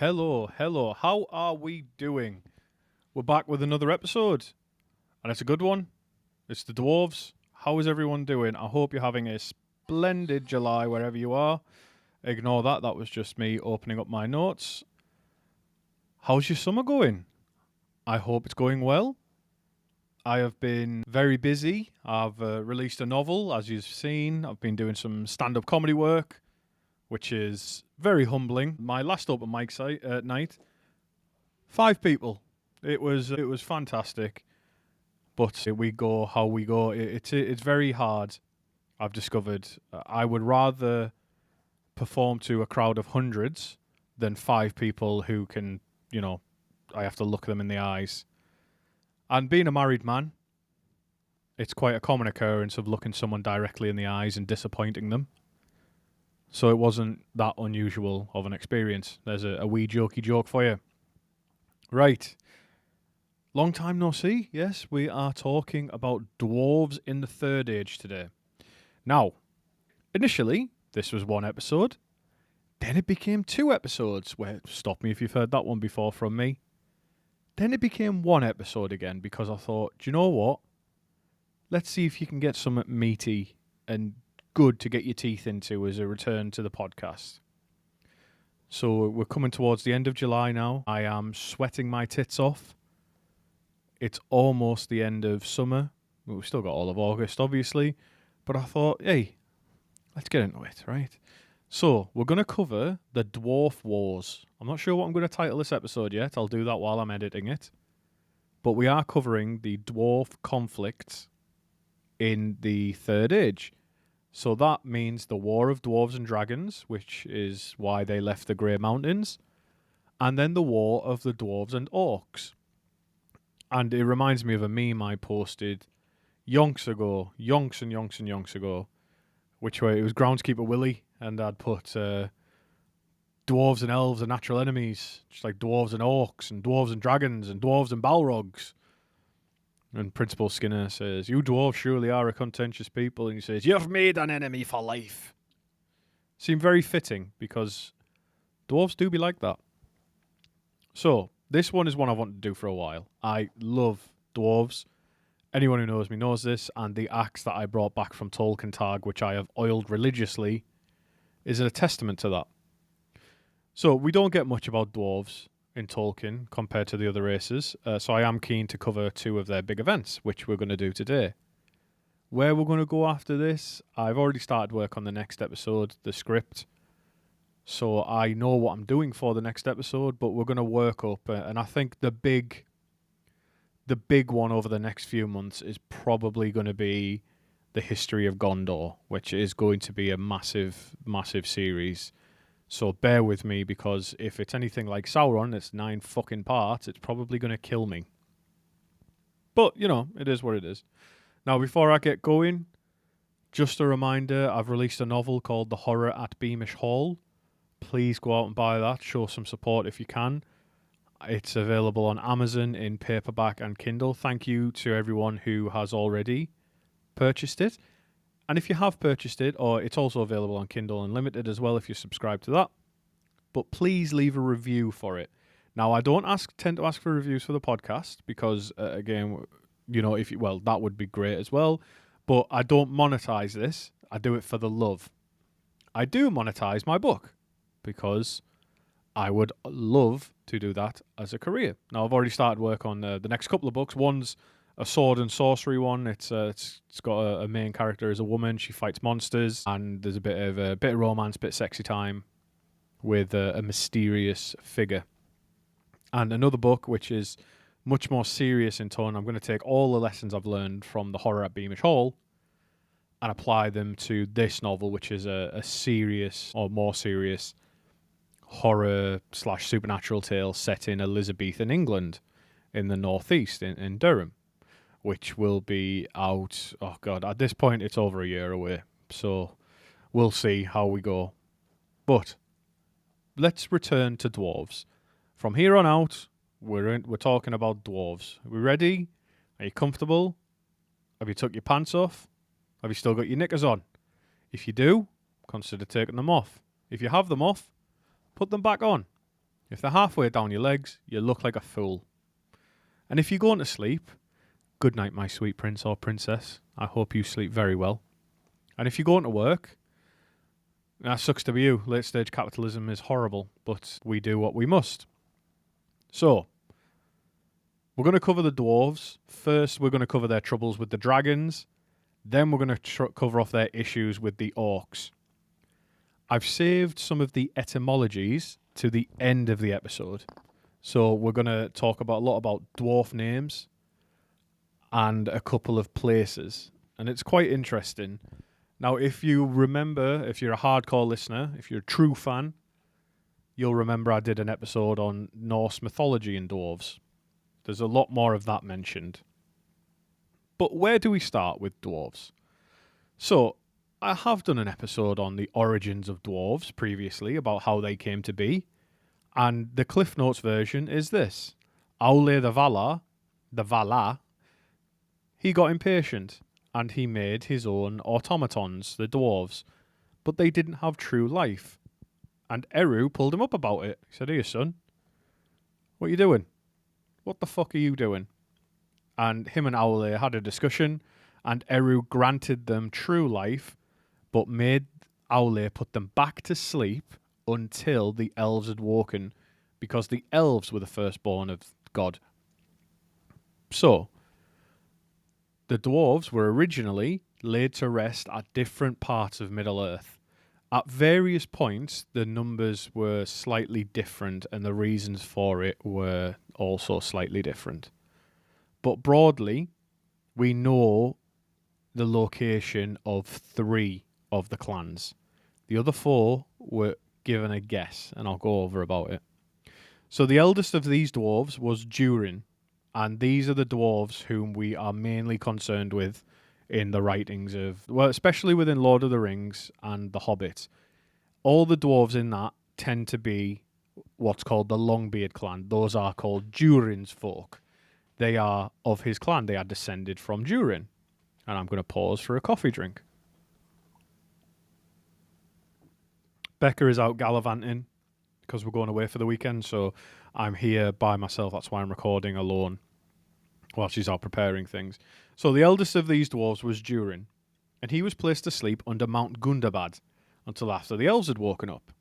Hello. How are we doing? We're back with another episode, and it's a good one. It's the Dwarves. How is everyone doing? I hope you're having a splendid July wherever you are. Ignore that. That was just me opening up my notes. How's your summer going? I hope it's going well. I have been very busy. I've released a novel, as you've seen. I've been doing some stand-up comedy work, which is very humbling. My last open mic night, 5 people. It was fantastic, but we go how we go. It's very hard. I've discovered I would rather perform to a crowd of hundreds than 5 people who can, I have to look them in the eyes. And being a married man, it's quite a common occurrence of looking someone directly in the eyes and disappointing them. So it wasn't that unusual of an experience. There's a wee jokey joke for you. Right. Long time no see. Yes, we are talking about dwarves in the Third Age today. Now, initially, this was 1 episode. Then it became 2 episodes. Stop me if you've heard that one before from me. Then it became 1 episode again because I thought, do you know what? Let's see if you can get something meaty and good to get your teeth into as a return to the podcast. So we're coming towards the end of July now. I am sweating my tits off. It's almost the end of summer. We've still got all of August, obviously. But I thought, hey, let's get into it, right? So we're going to cover the Dwarf Wars. I'm not sure what I'm going to title this episode yet. I'll do that while I'm editing it. But we are covering the dwarf conflict in the Third Age. So that means the War of Dwarves and Dragons, which is why they left the Grey Mountains, and then the War of the Dwarves and Orcs. And it reminds me of a meme I posted yonks ago, which way it was Groundskeeper Willie, and I'd put dwarves and elves are natural enemies, just like dwarves and orcs, and dwarves and dragons, and dwarves and balrogs. And Principal Skinner says, "You dwarves surely are a contentious people." And he says, "You've made an enemy for life." Seemed very fitting, because dwarves do be like that. So, this one is one I wanted to do for a while. I love dwarves. Anyone who knows me knows this, and the axe that I brought back from Tolkien, which I have oiled religiously, is a testament to that. So, we don't get much about dwarves in Tolkien compared to the other races, so I am keen to cover 2 of their big events, which we're going to do today. Where we're going to go after this, I've already started work on the next episode, the script, so I know what I'm doing for the next episode, but we're going to work up, and I think the big one over the next few months is probably going to be the history of Gondor, which is going to be a massive, massive series. So bear with me, because if it's anything like Sauron, it's 9 fucking parts, it's probably going to kill me. But, it is what it is. Now, before I get going, just a reminder, I've released a novel called The Horror at Beamish Hall. Please go out and buy that. Show some support if you can. It's available on Amazon in paperback and Kindle. Thank you to everyone who has already purchased it. And if you have purchased it, or it's also available on Kindle Unlimited as well if you subscribe to that. But please leave a review for it. Now, I don't tend to ask for reviews for the podcast because, again, that would be great as well. But I don't monetize this. I do it for the love. I do monetize my book because I would love to do that as a career. Now, I've already started work on the next couple of books. One's a sword and sorcery one. It's got a main character as a woman. She fights monsters, and there's a bit of romance, bit of sexy time with a mysterious figure. And another book which is much more serious in tone. I'm going to take all the lessons I've learned from The Horror at Beamish Hall and apply them to this novel, which is a serious or more serious horror/supernatural tale set in Elizabethan England in the northeast in Durham, which will be out, at this point it's over a year away, so we'll see how we go. But let's return to dwarves. From here on out, we're talking about dwarves. Are we ready? Are you comfortable? Have you took your pants off? Have you still got your knickers on? If you do, consider taking them off. If you have them off, put them back on. If they're halfway down your legs, you look like a fool. And if you're going to sleep, good night, my sweet prince or princess. I hope you sleep very well. And if you're going to work, that sucks to be you. Late stage capitalism is horrible, but we do what we must. So, we're going to cover the dwarves. First, we're going to cover their troubles with the dragons. Then we're going to cover off their issues with the orcs. I've saved some of the etymologies to the end of the episode. So we're going to talk about a lot about dwarf names and a couple of places. And it's quite interesting. Now, if you remember, if you're a hardcore listener, if you're a true fan, you'll remember I did an episode on Norse mythology and dwarves. There's a lot more of that mentioned. But where do we start with dwarves? So, I have done an episode on the origins of dwarves previously, about how they came to be. And the Cliff Notes version is this. Aule the Valar, he got impatient, and he made his own automatons, the dwarves. But they didn't have true life. And Eru pulled him up about it. He said, "Here, son, what are you doing? What the fuck are you doing?" And him and Aule had a discussion, and Eru granted them true life, but made Aule put them back to sleep until the elves had woken, because the elves were the firstborn of God. So, the dwarves were originally laid to rest at different parts of Middle-earth. At various points, the numbers were slightly different, and the reasons for it were also slightly different. But broadly, we know the location of 3 of the clans. The other 4 were given a guess, and I'll go over about it. So the eldest of these dwarves was Durin, and these are the dwarves whom we are mainly concerned with in the writings of, well, especially within Lord of the Rings and The Hobbit. All the dwarves in that tend to be what's called the Longbeard clan. Those are called Durin's folk. They are of his clan. They are descended from Durin. And I'm going to pause for a coffee drink. Becca is out gallivanting because we're going away for the weekend, so I'm here by myself. That's why I'm recording alone while she's out preparing things. So the eldest of these dwarves was Durin, and he was placed to sleep under Mount Gundabad until after the elves had woken up.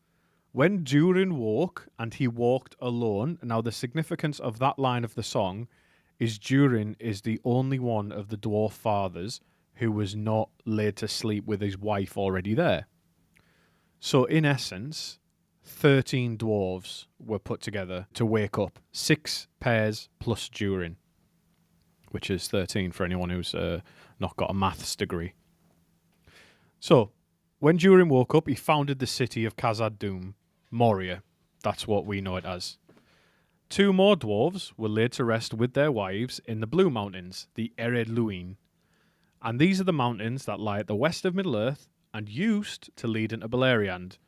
When Durin woke and he walked alone, now the significance of that line of the song is Durin is the only one of the dwarf fathers who was not laid to sleep with his wife already there. So in essence, 13 dwarves were put together to wake up. 6 pairs plus Durin, which is 13 for anyone who's not got a maths degree. So, when Durin woke up, he founded the city of Khazad-dûm, Moria. That's what we know it as. 2 more dwarves were laid to rest with their wives in the Blue Mountains, the Ered Luin. And these are the mountains that lie at the west of Middle-earth and used to lead into Beleriand.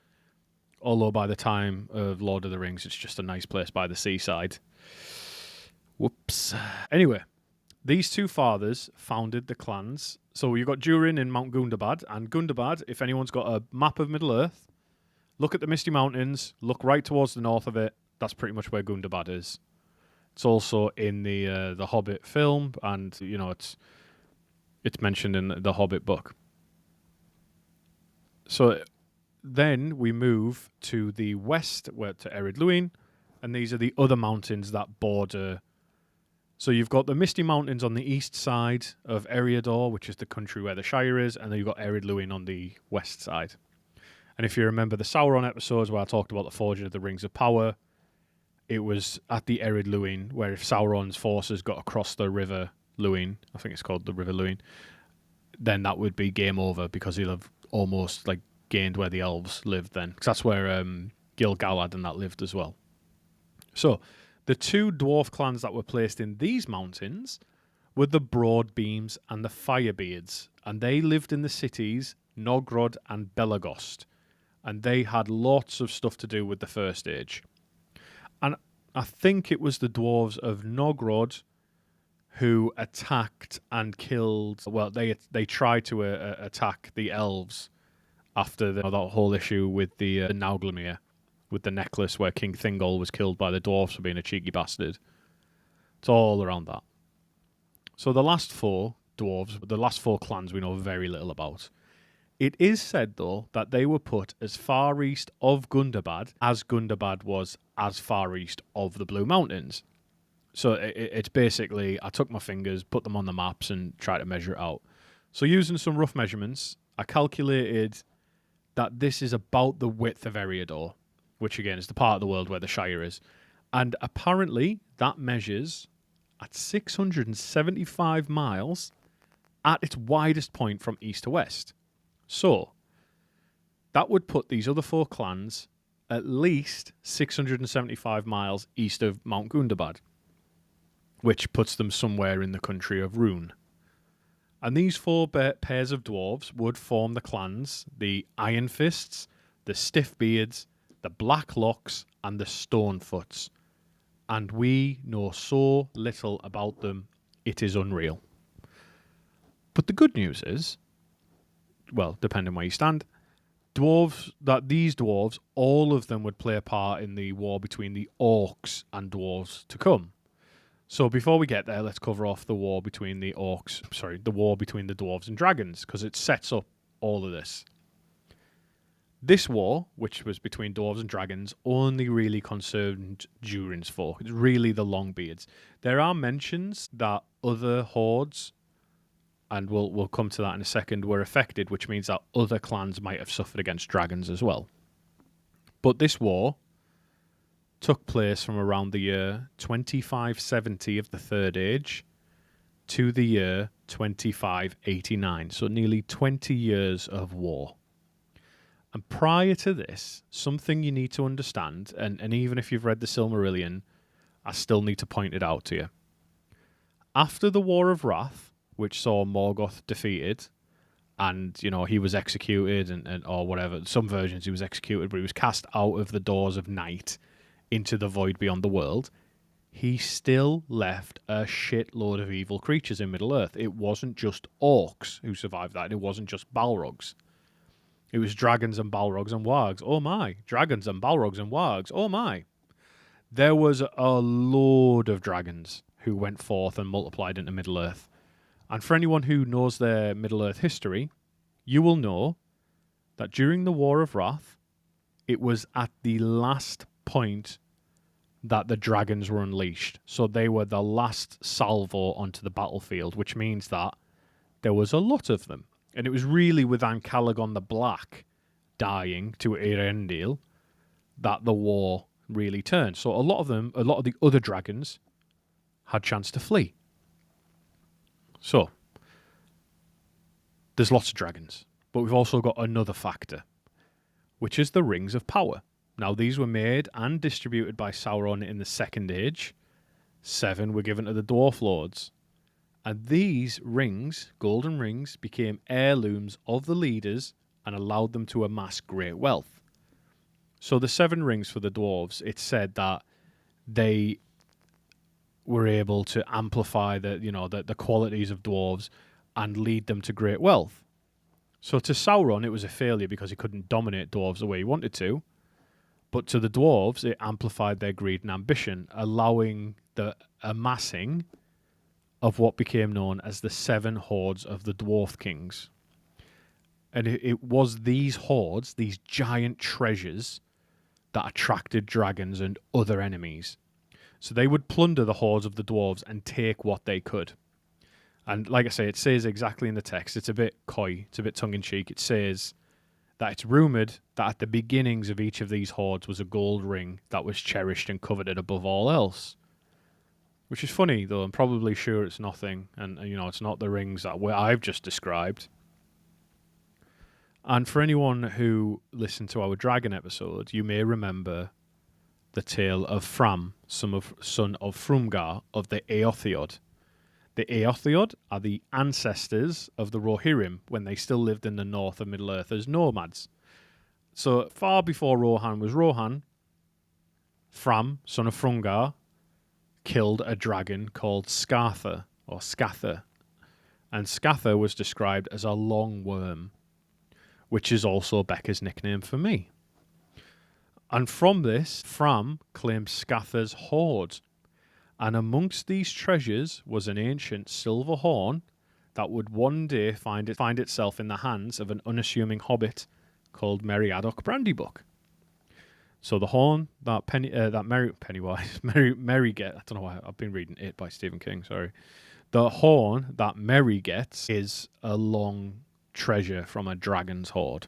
Although by the time of Lord of the Rings, it's just a nice place by the seaside. Whoops. Anyway, these 2 fathers founded the clans. So you've got Durin in Mount Gundabad. And Gundabad, if anyone's got a map of Middle-earth, look at the Misty Mountains, look right towards the north of it. That's pretty much where Gundabad is. It's also in the Hobbit film, and you know it's mentioned in the Hobbit book. So then we move to the west, to Ered Luin, and these are the other mountains that border. So you've got the Misty Mountains on the east side of Eriador, which is the country where the Shire is, and then you've got Ered Luin on the west side. And if you remember the Sauron episodes where I talked about the forging of the Rings of Power, it was at the Ered Luin where if Sauron's forces got across the River Luin, I think it's called the River Luin, then that would be game over because he'll have almost like gained where the elves lived then. Because that's where Gil-galad and that lived as well. So the 2 dwarf clans that were placed in these mountains were the Broadbeams and the Firebeards, and they lived in the cities Nogrod and Belagost, and they had lots of stuff to do with the First Age. And I think it was the dwarves of Nogrod who attacked and killed. Well, they tried to attack the elves after that whole issue with the Nauglamir. with the necklace where King Thingol was killed by the dwarfs for being a cheeky bastard. It's all around that. So the last four dwarves, the last four clans we know very little about. It is said, though, that they were put as far east of Gundabad as Gundabad was as far east of the Blue Mountains. So it's basically, I took my fingers, put them on the maps, and tried to measure it out. So using some rough measurements, I calculated that this is about the width of Eriador, which again is the part of the world where the Shire is. And apparently that measures at 675 miles at its widest point from east to west. So that would put these other four clans at least 675 miles east of Mount Gundabad, which puts them somewhere in the country of Rune. And these four pairs of dwarves would form the clans, the Iron Fists, the Stiffbeards, the Black Locks, and the Stonefoots. And we know so little about them, it is unreal. But the good news is, well, depending where you stand, these dwarves, all of them would play a part in the war between the Orcs and dwarves to come. So before we get there, let's cover off the war between the dwarves and dragons, because it sets up all of this. This war, which was between dwarves and dragons, only really concerned Durin's folk. It's really the Longbeards. There are mentions that other hordes, and we'll come to that in a second, were affected, which means that other clans might have suffered against dragons as well. But this war took place from around the year 2570 of the Third Age to the year 2589, so nearly 20 years of war. And prior to this, something you need to understand, and even if you've read the Silmarillion, I still need to point it out to you. After the War of Wrath, which saw Morgoth defeated, and, you know, he was executed, and or whatever, some versions he was executed, but he was cast out of the doors of night into the void beyond the world, he still left a shitload of evil creatures in Middle-earth. It wasn't just orcs who survived that. It wasn't just balrogs. It was dragons and balrogs and wargs. Oh my. Dragons and balrogs and wargs. Oh my. There was a load of dragons who went forth and multiplied into Middle-earth. And for anyone who knows their Middle-earth history, you will know that during the War of Wrath, it was at the last point that the dragons were unleashed. So they were the last salvo onto the battlefield, which means that there was a lot of them. And it was really with Calagon the Black dying to Eärendil that the war really turned. So a lot of the other dragons had chance to flee. So there's lots of dragons, but we've also got another factor, which is the Rings of Power. Now, these were made and distributed by Sauron in the Second Age. 7 were given to the Dwarf Lords. And these rings, golden rings, became heirlooms of the leaders and allowed them to amass great wealth. So the 7 rings for the dwarves, it's said that they were able to amplify the qualities of dwarves and lead them to great wealth. So to Sauron, it was a failure because he couldn't dominate dwarves the way he wanted to. But to the dwarves, it amplified their greed and ambition, allowing the amassing of what became known as the 7 hordes of the Dwarf Kings. And it was these hordes, these giant treasures, that attracted dragons and other enemies. So they would plunder the hordes of the dwarves and take what they could. And like I say, it says exactly in the text, it's a bit coy, it's a bit tongue-in-cheek. It says that it's rumoured that at the beginnings of each of these hordes was a gold ring that was cherished and coveted above all else. Which is funny, though. I'm probably sure it's nothing. And, it's not the rings that I've just described. And for anyone who listened to our dragon episode, you may remember the tale of Fram, son of Frumgar, of the Eothiod. The Eothiod are the ancestors of the Rohirrim when they still lived in the north of Middle-earth as nomads. So far before Rohan was Rohan, Fram, son of Frumgar, killed a dragon called Skatha, or Scatha. And Scatha was described as a long worm, which is also Becca's nickname for me. And from this, Fram claimed Scatha's hoard. And amongst these treasures was an ancient silver horn that would one day find itself in the hands of an unassuming hobbit called Meriadoc Brandybuck. So the horn that Merry gets, I don't know why, I've been reading It by Stephen King, sorry. The horn that Merry gets is a long treasure from a dragon's hoard.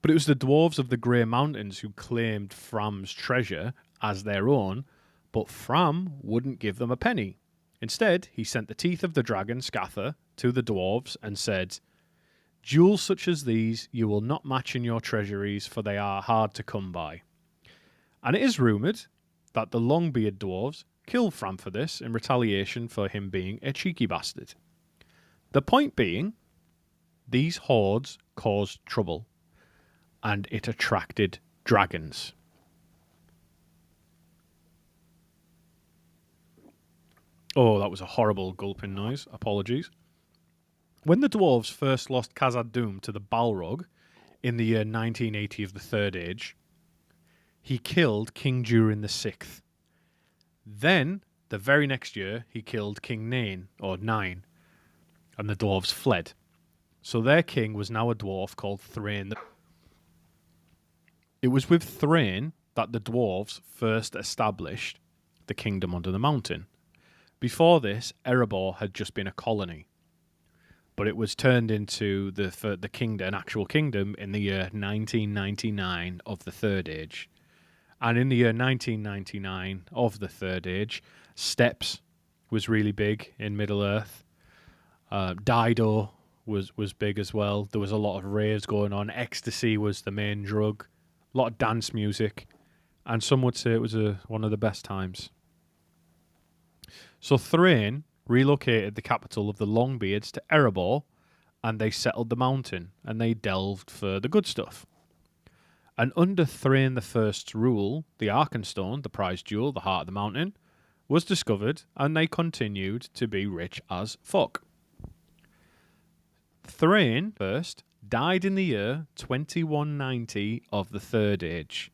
But it was the dwarves of the Grey Mountains who claimed Fram's treasure as their own, but Fram wouldn't give them a penny. Instead, he sent the teeth of the dragon, Scatha, to the dwarves and said, "Jewels such as these you will not match in your treasuries, for they are hard to come by." And it is rumoured that the long-beard dwarves killed Fram for this in retaliation for him being a cheeky bastard. The point being, these hoards caused trouble, and it attracted dragons. Oh, that was a horrible gulping noise. Apologies. When the dwarves first lost Khazad Dûm to the Balrog in the year 1980 of the Third Age, he killed King Durin VI. Then, the very next year, he killed King Nine, and the dwarves fled. So their king was now a dwarf called Thrain. It was with Thrain that the dwarves first established the kingdom under the mountain. Before this, Erebor had just been a colony, but it was turned into the kingdom, an actual kingdom, in the year 1999 of the Third Age. And in the year 1999 of the Third Age, Steppes was really big in Middle-earth. Dido was big as well. There was a lot of raves going on. Ecstasy was the main drug. A lot of dance music. And some would say it was one of the best times. So Thrain relocated the capital of the Longbeards to Erebor, and they settled the mountain, and they delved for the good stuff. And under Thrain I's rule, the Arkenstone, the prized jewel, the heart of the mountain, was discovered, and they continued to be rich as fuck. Thrain first died in the year 2190 of the Third Age,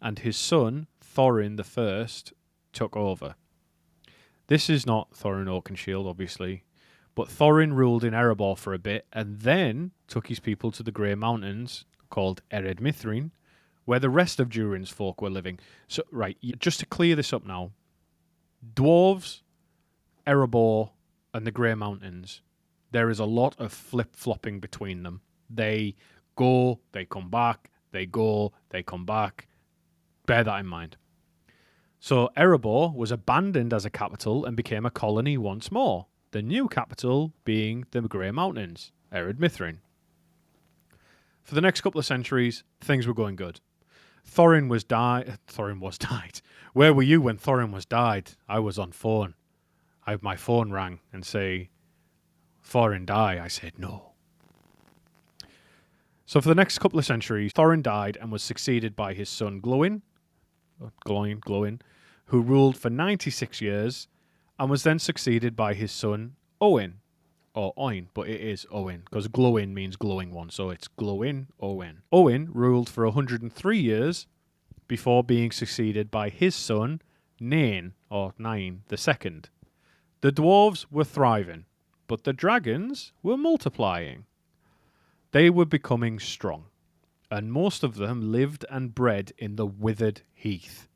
and his son, Thorin I, took over. This is not Thorin Oakenshield, obviously, but Thorin ruled in Erebor for a bit and then took his people to the Grey Mountains, called Ered Mithrin, where the rest of Durin's folk were living. So, right, just to clear this up now, dwarves, Erebor, and the Grey Mountains, there is a lot of flip-flopping between them. They go, they come back, they go, they come back. Bear that in mind. So Erebor was abandoned as a capital and became a colony once more, the new capital being the Grey Mountains, Ered Mithrin. For the next couple of centuries, things were going good. Thorin was died. Where were you when Thorin was died? I was on phone. My phone rang and say, "Thorin die." I said, "No." So for the next couple of centuries, Thorin died and was succeeded by his son Glowin, who ruled for 96 years and was then succeeded by his son Owen, or Oin, but it is Owen, because Glowin means glowing one, so it's Glowin, Owen. Owen ruled for 103 years before being succeeded by his son Nain, or Nine the Second. The dwarves were thriving, but the dragons were multiplying. They were becoming strong, and most of them lived and bred in the Withered Heath.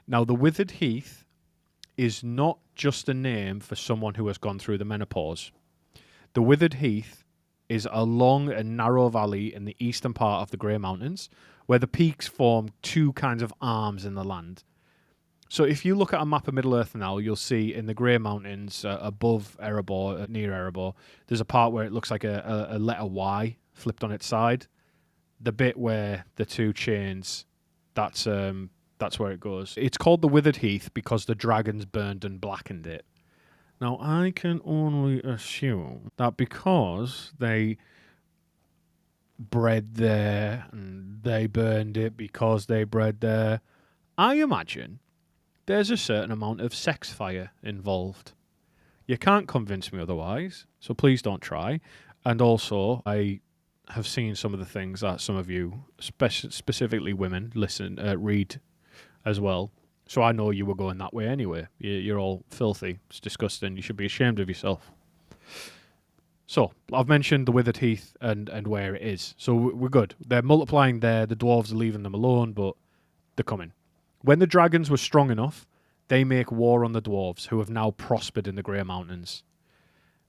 Now, the Withered Heath is not just a name for someone who has gone through the menopause. The Withered Heath is a long and narrow valley in the eastern part of the Grey Mountains, where the peaks form two kinds of arms in the land. So if you look at a map of Middle-earth now, you'll see in the Grey Mountains, above Erebor, near Erebor, there's a part where it looks like a letter Y flipped on its side. The bit where the two chains, that's where it goes. It's called the Withered Heath because the dragons burned and blackened it. Now, I can only assume that because they bred there and they burned it because they bred there, I imagine there's a certain amount of sex fire involved. You can't convince me otherwise, so please don't try. And also, I have seen some of the things that some of you, specifically women, read as well. So I know you were going that way anyway. You're all filthy. It's disgusting. You should be ashamed of yourself. So I've mentioned the Withered Heath and where it is. So we're good. They're multiplying there. The dwarves are leaving them alone, but they're coming. When the dragons were strong enough, they make war on the dwarves, who have now prospered in the Grey Mountains.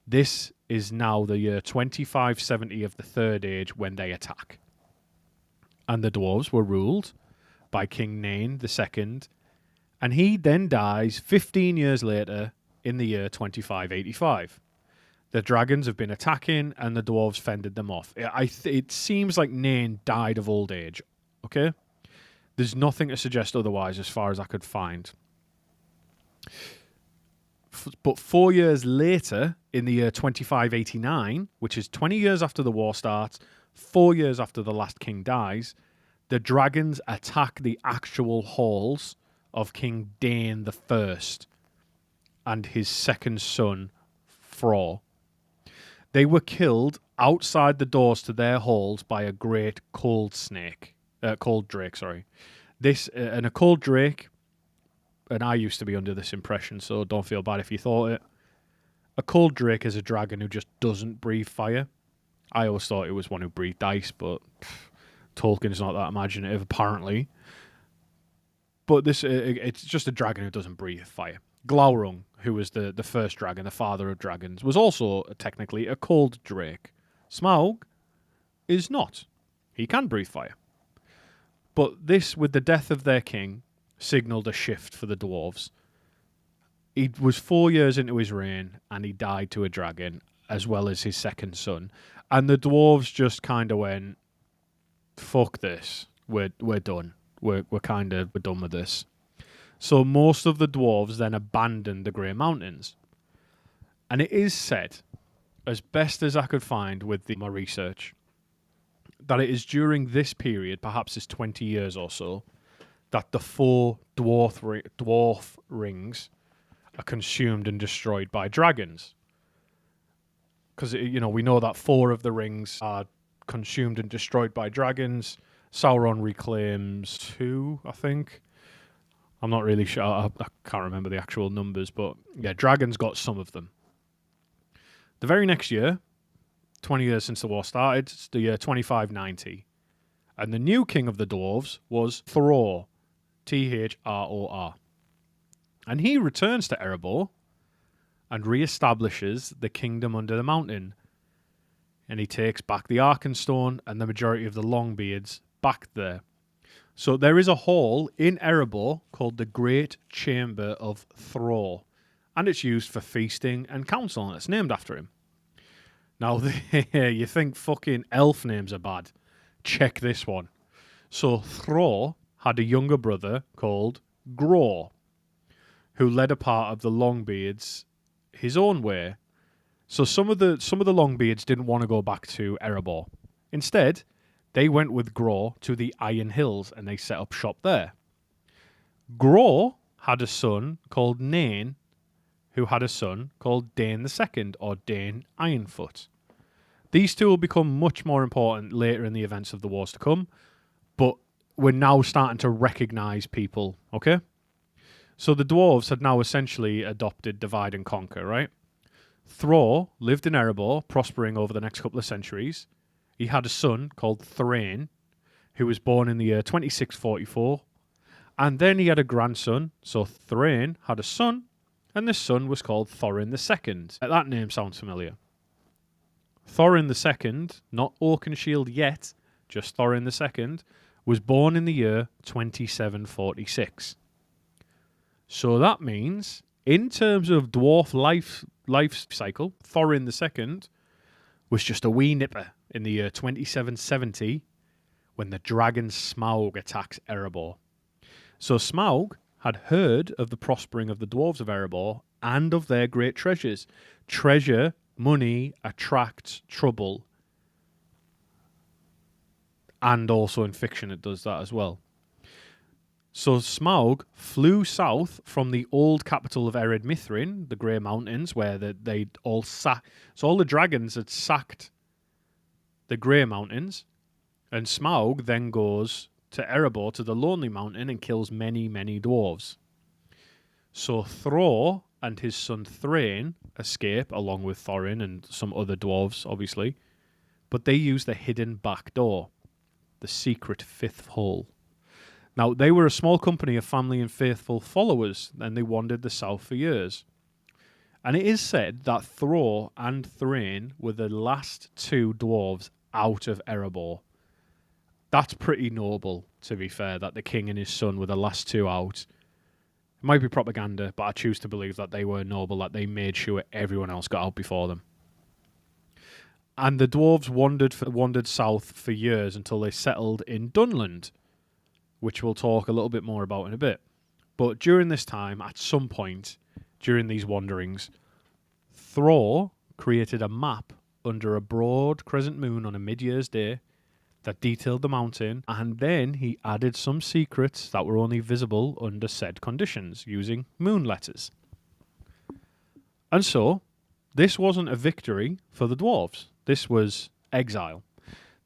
This is now the year 2570 of the Third Age when they attack. And the dwarves were ruled by King Nain II, and he then dies 15 years later in the year 2585. The dragons have been attacking, and the dwarves fended them off. It seems like Nain died of old age, okay? There's nothing to suggest otherwise as far as I could find. But 4 years later, in the year 2589, which is 20 years after the war starts, 4 years after the last king dies, the dragons attack the actual halls of King Dain I and his second son, Fror. They were killed outside the doors to their halls by a great cold drake. And a cold drake, and I used to be under this impression, so don't feel bad if you thought it. A cold drake is a dragon who just doesn't breathe fire. I always thought it was one who breathed ice, but Tolkien's not that imaginative, apparently. But it's just a dragon who doesn't breathe fire. Glaurung, who was the first dragon, the father of dragons, was also technically a cold drake. Smaug is not. He can breathe fire. But this, with the death of their king, signalled a shift for the dwarves. He was 4 years into his reign, and he died to a dragon, as well as his second son. And the dwarves just kind of went, fuck this. We're done. We're done with this. So most of the dwarves then abandoned the Grey Mountains. And it is said, as best as I could find with my research, that it is during this period, perhaps this 20 years or so, that the 4 dwarf rings are consumed and destroyed by dragons. Because, we know that 4 of the rings are consumed and destroyed by dragons. Sauron reclaims 2, I think. I'm not really sure. I can't remember the actual numbers, but yeah, dragons got some of them. The very next year, 20 years since the war started, it's the year 2590. And the new king of the dwarves was Thror, Thror. And he returns to Erebor and re-establishes the kingdom under the mountain. And he takes back the Arkenstone and the majority of the Longbeards back there. So there is a hall in Erebor called the Great Chamber of Thror, and it's used for feasting and council, and it's named after him. Now, you think fucking elf names are bad. Check this one. So Thror had a younger brother called Gror, who led a part of the Longbeards his own way. So some of the Longbeards didn't want to go back to Erebor. Instead, they went with Gror to the Iron Hills and they set up shop there. Gror had a son called Nain, who had a son called Dain II, or Dain Ironfoot. These two will become much more important later in the events of the wars to come, but we're now starting to recognise people, okay? So the dwarves had now essentially adopted divide and conquer, right? Thror lived in Erebor, prospering over the next couple of centuries. He had a son called Thrain, who was born in the year 2644. And then he had a grandson, so Thrain had a son, and this son was called Thorin II. That name sounds familiar. Thorin II, not Oakenshield yet, just Thorin II, was born in the year 2746. So that means, in terms of dwarf life cycle, Thorin II was just a wee nipper in the year 2770 when the dragon Smaug attacks Erebor. So Smaug had heard of the prospering of the dwarves of Erebor and of their great treasures. Treasure, money, attracts trouble. And also in fiction it does that as well. So Smaug flew south from the old capital of Ered Mithrin, the Grey Mountains, where they'd all sacked. So all the dragons had sacked the Grey Mountains, and Smaug then goes to Erebor, to the Lonely Mountain, and kills many, many dwarves. So Thror and his son Thrain escape, along with Thorin and some other dwarves, obviously, but they use the hidden back door, the secret fifth hole. Now, they were a small company of family and faithful followers, and they wandered the south for years. And it is said that Thror and Thrain were the last two dwarves out of Erebor. That's pretty noble, to be fair, that the king and his son were the last two out. It might be propaganda, but I choose to believe that they were noble, that they made sure everyone else got out before them. And the dwarves wandered south for years until they settled in Dunland, which we'll talk a little bit more about in a bit. But during this time, at some point during these wanderings, Thror created a map under a broad crescent moon on a mid-year's day that detailed the mountain, and then he added some secrets that were only visible under said conditions using moon letters. And so, this wasn't a victory for the dwarves. This was exile.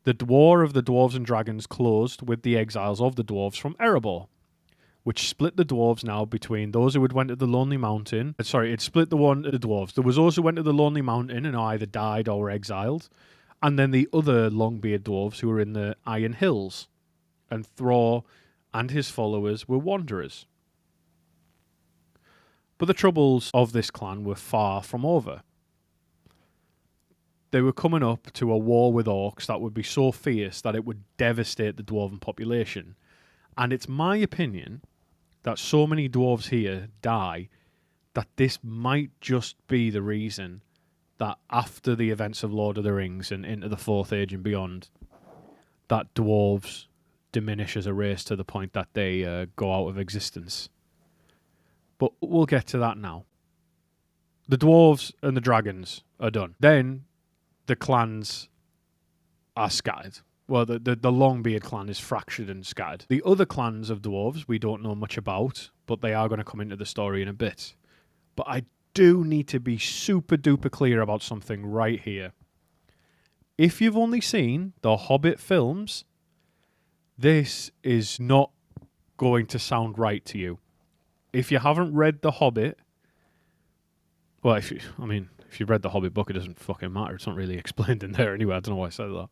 The War of the Dwarves and Dragons closed with the exiles of the dwarves from Erebor, which split the dwarves now between those who had went to the Lonely Mountain. It split the dwarves. There was those who went to the Lonely Mountain and either died or were exiled, and then the other Longbeard dwarves who were in the Iron Hills. And Thror and his followers were wanderers. But the troubles of this clan were far from over. They were coming up to a war with orcs that would be so fierce that it would devastate the dwarven population. And it's my opinion that so many dwarves here die that this might just be the reason that after the events of Lord of the Rings and into the Fourth Age and beyond, that dwarves diminish as a race to the point that they go out of existence. But we'll get to that now. The dwarves and the dragons are done. Then the clans are scattered. Well, the Longbeard clan is fractured and scattered. The other clans of dwarves we don't know much about, but they are going to come into the story in a bit. But I do need to be super duper clear about something right here. If you've only seen the Hobbit films, this is not going to sound right to you. If you haven't read The Hobbit, well, if you've read the Hobbit book, it doesn't fucking matter. It's not really explained in there anyway. I don't know why I said that.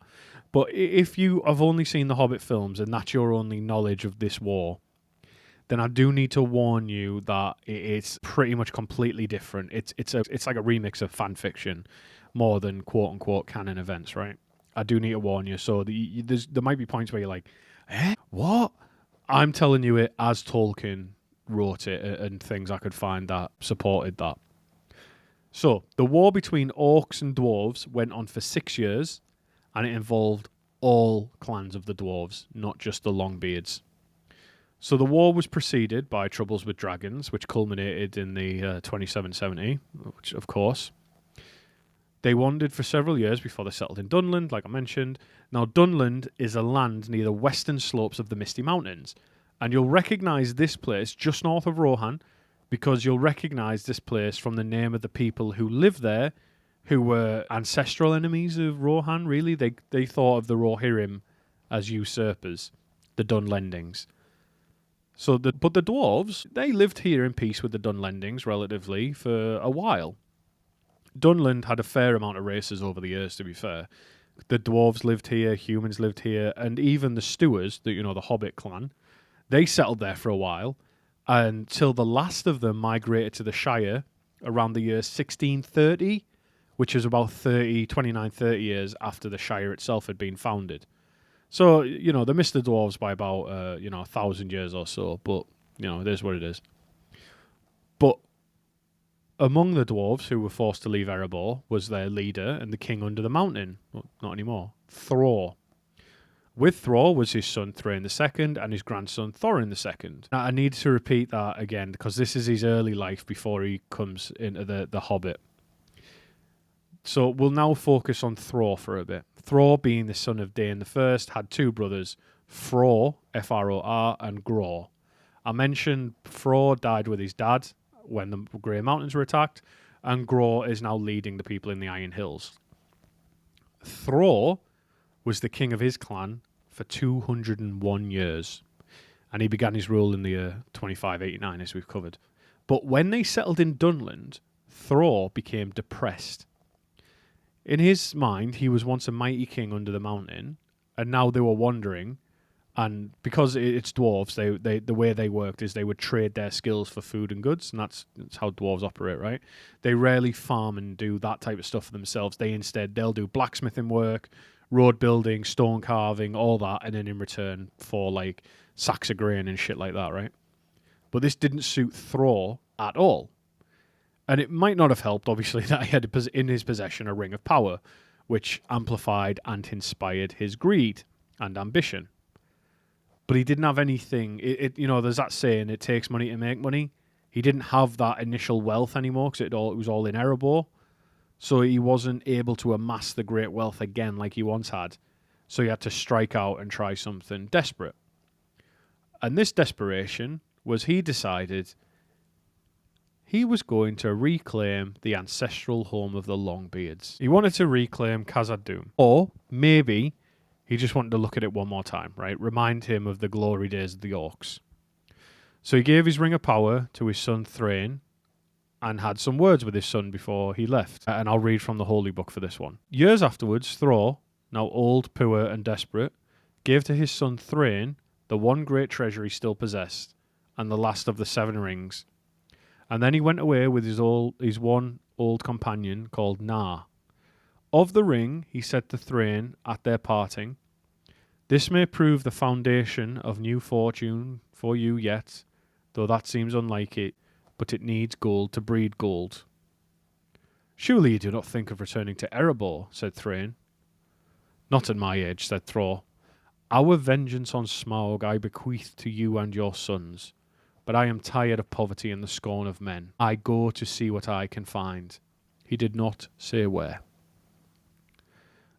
But if you have only seen the Hobbit films and that's your only knowledge of this war, then I do need to warn you that it's pretty much completely different. It's like a remix of fan fiction more than quote unquote canon events, right? I do need to warn you. So there might be points where you're like, what? I'm telling you it as Tolkien wrote it and things I could find that supported that. So, the war between orcs and dwarves went on for 6 years, and it involved all clans of the dwarves, not just the Longbeards. So the war was preceded by troubles with dragons, which culminated in the 2770, which, of course. They wandered for several years before they settled in Dunland, like I mentioned. Now, Dunland is a land near the western slopes of the Misty Mountains, and you'll recognise this place just north of Rohan, because you'll recognise this place from the name of the people who lived there, who were ancestral enemies of Rohan, really. They thought of the Rohirrim as usurpers, the Dunlendings. But the dwarves, they lived here in peace with the Dunlendings, relatively, for a while. Dunland had a fair amount of races over the years, to be fair. The dwarves lived here, humans lived here, and even the Stewards, the Hobbit clan, they settled there for a while, until the last of them migrated to the Shire around the year 1630, which is about 29, 30 years after the Shire itself had been founded. So, they missed the dwarves by about, 1,000 years or so, but, it is what it is. But among the dwarves who were forced to leave Erebor was their leader and the king under the mountain. Well, not anymore. Thror. With Thror was his son Thrain II and his grandson Thorin II. Now, I need to repeat that again because this is his early life before he comes into the Hobbit. So we'll now focus on Thror for a bit. Thror, being the son of Dain I, had two brothers, Fror, F-R-O-R, and Gror. I mentioned Fror died with his dad when the Grey Mountains were attacked, and Gror is now leading the people in the Iron Hills. Thror was the king of his clan for 201 years. And he began his rule in the year 2589, as we've covered. But when they settled in Dunland, Thror became depressed. In his mind, he was once a mighty king under the mountain, and now they were wandering. And because it's dwarves, they the way they worked is they would trade their skills for food and goods, and that's how dwarves operate, right? They rarely farm and do that type of stuff for themselves. They'll do blacksmithing work, road building, stone carving, all that, and then in return for like sacks of grain and shit like that, right? But this didn't suit Thror at all. And it might not have helped, obviously, that he had in his possession a ring of power, which amplified and inspired his greed and ambition. But he didn't have anything. There's that saying, it takes money to make money. He didn't have that initial wealth anymore because it was all in Erebor. So he wasn't able to amass the great wealth again like he once had. So he had to strike out and try something desperate. And this desperation was he decided he was going to reclaim the ancestral home of the Longbeards. He wanted to reclaim Khazad-dûm. Or maybe he just wanted to look at it one more time, right? Remind him of the glory days of the Orcs. So he gave his ring of power to his son Thrain and had some words with his son before he left. And I'll read from the Holy Book for this one. Years afterwards, Thror, now old, poor and desperate, gave to his son Thrain the one great treasure he still possessed and the last of the 7 rings. And then he went away with his one old companion called Nar. Of the ring, he said to Thrain at their parting, "This may prove the foundation of new fortune for you yet, though that seems unlikely, but it needs gold to breed gold." "Surely you do not think of returning to Erebor," said Thrain. "Not at my age," said Thror. "Our vengeance on Smaug I bequeath to you and your sons, but I am tired of poverty and the scorn of men. I go to see what I can find." He did not say where.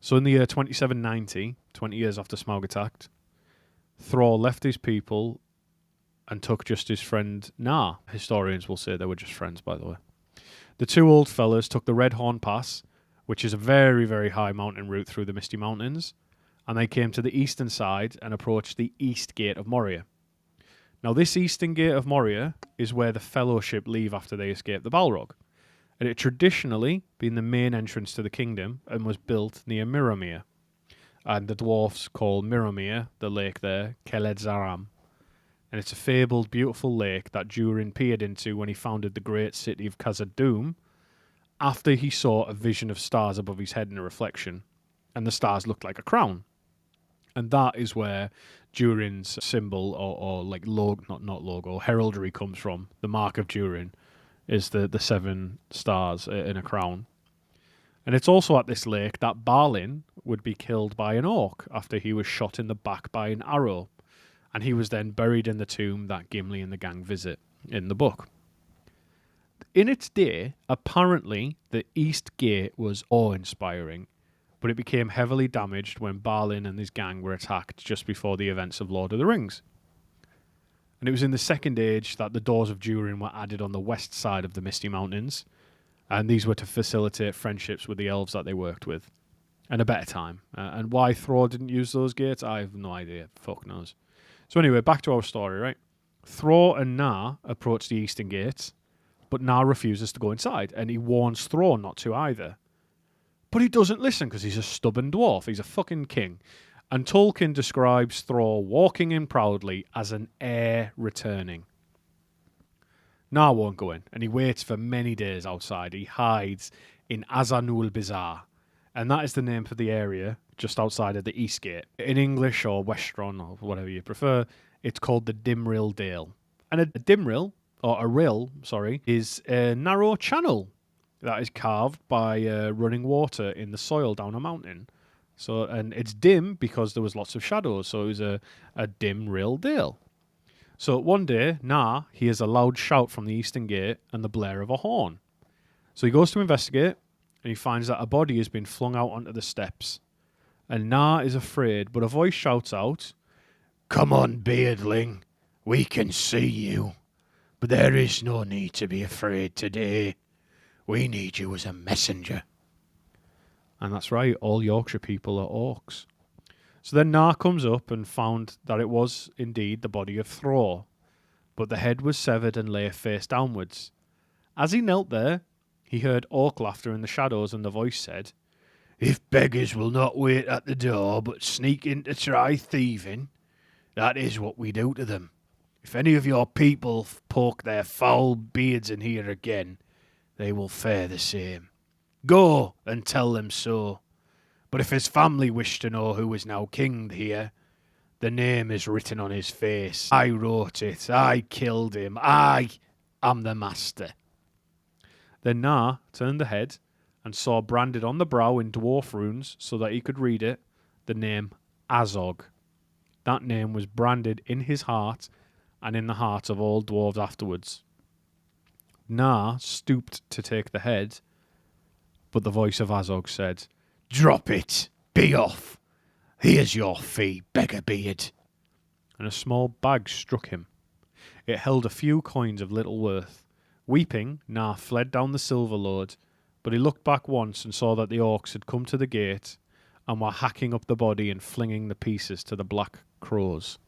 So in the year 2790, 20 years after Smaug attacked, Thror left his people and took just his friend Nar. Historians will say they were just friends, by the way. The 2 old fellas took the Red Horn Pass, which is a very, very high mountain route through the Misty Mountains, and they came to the eastern side and approached the East Gate of Moria. Now, this Eastern Gate of Moria is where the Fellowship leave after they escape the Balrog. It had traditionally been the main entrance to the kingdom and was built near Mirrormere. And the dwarfs call Mirrormere, the lake there, Keled Zaram. And it's a fabled, beautiful lake that Durin peered into when he founded the great city of Khazad-dûm, after he saw a vision of stars above his head in a reflection, and the stars looked like a crown. And that is where Durin's symbol, or like not logo, heraldry comes from. The mark of Durin is the 7 stars in a crown. And it's also at this lake that Balin would be killed by an orc after he was shot in the back by an arrow. And he was then buried in the tomb that Gimli and the gang visit in the book. In its day, apparently the East Gate was awe-inspiring, but it became heavily damaged when Balin and his gang were attacked just before the events of Lord of the Rings. And it was in the Second Age that the Doors of Durin were added on the west side of the Misty Mountains, and these were to facilitate friendships with the elves that they worked with, and a better time. And why Thror didn't use those gates, I have no idea. Fuck knows. So anyway, back to our story, right? Thror and Nar approach the Eastern Gates, but Nar refuses to go inside, and he warns Thror not to either. But he doesn't listen because he's a stubborn dwarf. He's a fucking king. And Tolkien describes Thror walking in proudly as an heir returning. Nar won't go in, and he waits for many days outside. He hides in Azanul Bizarre, and that is the name for the area just outside of the East Gate. In English, or Westron, or whatever you prefer, it's called the Dimrill Dale. And a Dimrill, or a rill, is a narrow channel that is carved by running water in the soil down a mountain. So, and it's dim because there was lots of shadows, so it was a dim rill dale. So one day, Nar hears a loud shout from the Eastern Gate and the blare of a horn. So he goes to investigate, and he finds that a body has been flung out onto the steps. And Nar is afraid, but a voice shouts out, "Come on, Beardling, we can see you. But there is no need to be afraid today. We need you as a messenger." And that's right, all Yorkshire people are orcs. So then Nar comes up and found that it was indeed the body of Thror, but the head was severed and lay face downwards. As he knelt there, he heard orc laughter in the shadows, and the voice said, "If beggars will not wait at the door, but sneak in to try thieving, that is what we do to them. If any of your people poke their foul beards in here again, they will fare the same. Go and tell them so. But if his family wish to know who is now king here, the name is written on his face. I wrote it. I killed him. I am the master." Then Nar turned the head and saw branded on the brow in dwarf runes, so that he could read it, the name Azog. That name was branded in his heart and in the heart of all dwarves afterwards. Nar stooped to take the head, but the voice of Azog said, "Drop it! Be off! Here's your fee, beggar-beard." And a small bag struck him. It held a few coins of little worth. Weeping, Nar fled down the silver lode, but he looked back once and saw that the orcs had come to the gate and were hacking up the body and flinging the pieces to the black crows.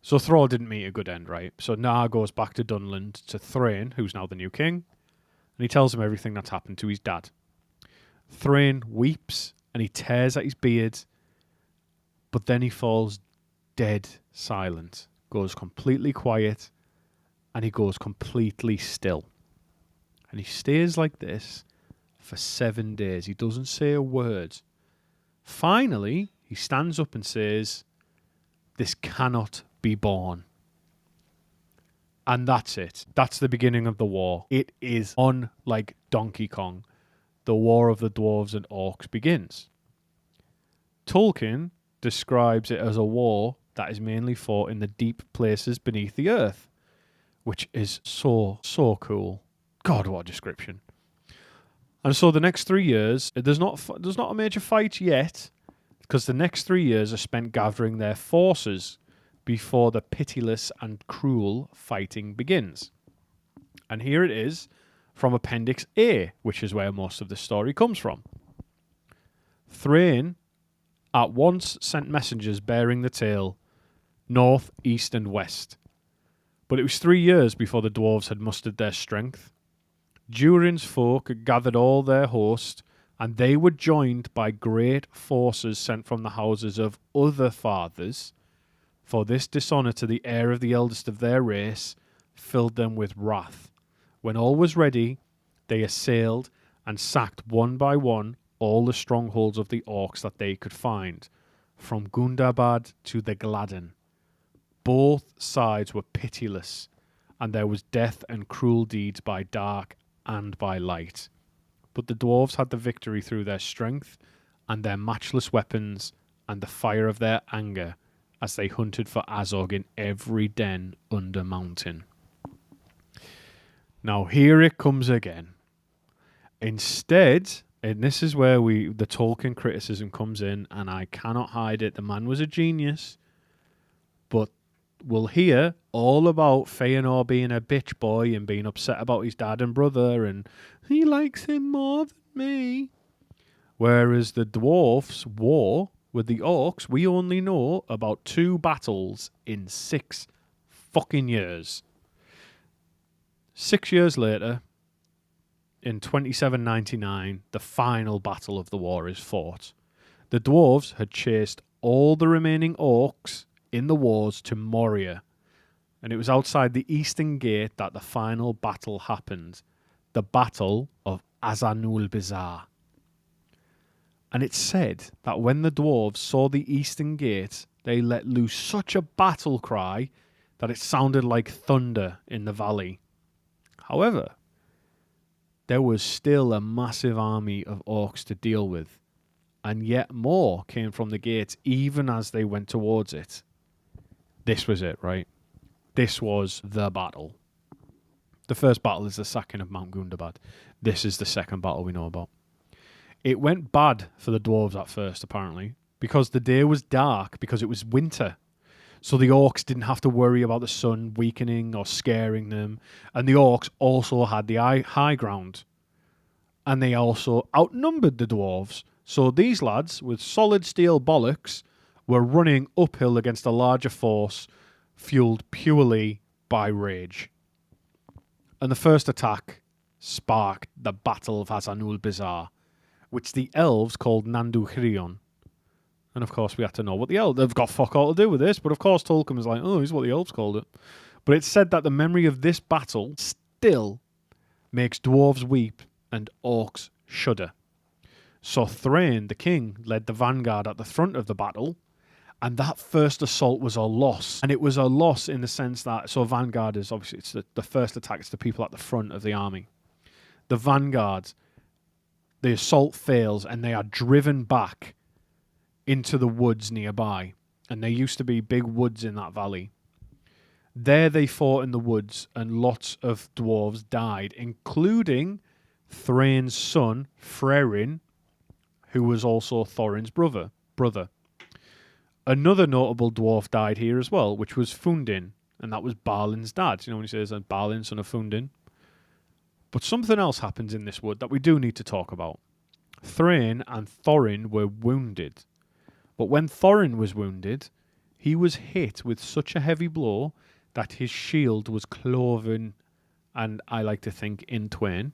So Thrall didn't meet a good end, right? So Nar goes back to Dunland to Thrain, who's now the new king, and he tells him everything that's happened to his dad. Thrain weeps and he tears at his beard, but then he falls dead silent, goes completely quiet, and he goes completely still. And he stays like this for 7 days. He doesn't say a word. Finally, he stands up and says, "This cannot be borne." And that's it. That's the beginning of the war. It is on like Donkey Kong. The War of the Dwarves and Orcs begins. Tolkien describes it as a war that is mainly fought in the deep places beneath the earth, which is so cool. God, what a description. And so the next 3 years, there's not a major fight yet, because the next 3 years are spent gathering their forces before the pitiless and cruel fighting begins. And here it is from Appendix A, which is where most of the story comes from. Thrain at once sent messengers bearing the tale, north, east, and west. But it was 3 years before the dwarves had mustered their strength. Durin's folk gathered all their host, and they were joined by great forces sent from the houses of other fathers, for this dishonour to the heir of the eldest of their race filled them with wrath. When all was ready, they assailed and sacked one by one all the strongholds of the Orcs that they could find, from Gundabad to the Gladden. Both sides were pitiless, and there was death and cruel deeds by dark and by light. But the dwarves had the victory through their strength and their matchless weapons and the fire of their anger as they hunted for Azog in every den under mountain. Now here it comes again. Instead, and this is where the Tolkien criticism comes in, and I cannot hide it, the man was a genius, but we'll hear all about Feanor being a bitch boy and being upset about his dad and brother, and he likes him more than me. Whereas the dwarfs' war with the orcs, we only know about 2 battles in 6 fucking years. 6 years later, in 2799, the final battle of the war is fought. The dwarves had chased all the remaining orcs in the wars to Moria, and it was outside the eastern gate that the final battle happened, the Battle of Azanul-Bizar. And it's said that when the dwarves saw the eastern gate, they let loose such a battle cry that it sounded like thunder in the valley. However, there was still a massive army of orcs to deal with, and yet more came from the gate even as they went towards it. This was it, right? This was the battle. The first battle is the sacking of Mount Gundabad. This is the second battle we know about. It went bad for the dwarves at first, apparently, because the day was dark, because it was winter. So the orcs didn't have to worry about the sun weakening or scaring them. And the orcs also had the high ground. And they also outnumbered the dwarves. So these lads, with solid steel bollocks, were running uphill against a larger force, fueled purely by rage. And the first attack sparked the Battle of Hazanul Bazaar, which the elves called Nanduchrion. And of course we had to know what the elves... They've got fuck all to do with this, but of course Tolkien was like, oh, here's what the elves called it. But it's said that the memory of this battle still makes dwarves weep and orcs shudder. So Thrain, the king, led the vanguard at the front of the battle, and that first assault was a loss. And it was a loss in the sense that... So vanguard is obviously... It's the first attack. It's the people at the front of the army. The vanguard, the assault fails, and they are driven back into the woods nearby. And there used to be big woods in that valley. There they fought in the woods, and lots of dwarves died, including Thrain's son, Frerin, who was also Thorin's brother. Another notable dwarf died here as well, which was Fundin, and that was Balin's dad. You know when he says Balin, son of Fundin? But something else happens in this wood that we do need to talk about. Thrain and Thorin were wounded. But when Thorin was wounded, he was hit with such a heavy blow that his shield was cloven, and I like to think in twain.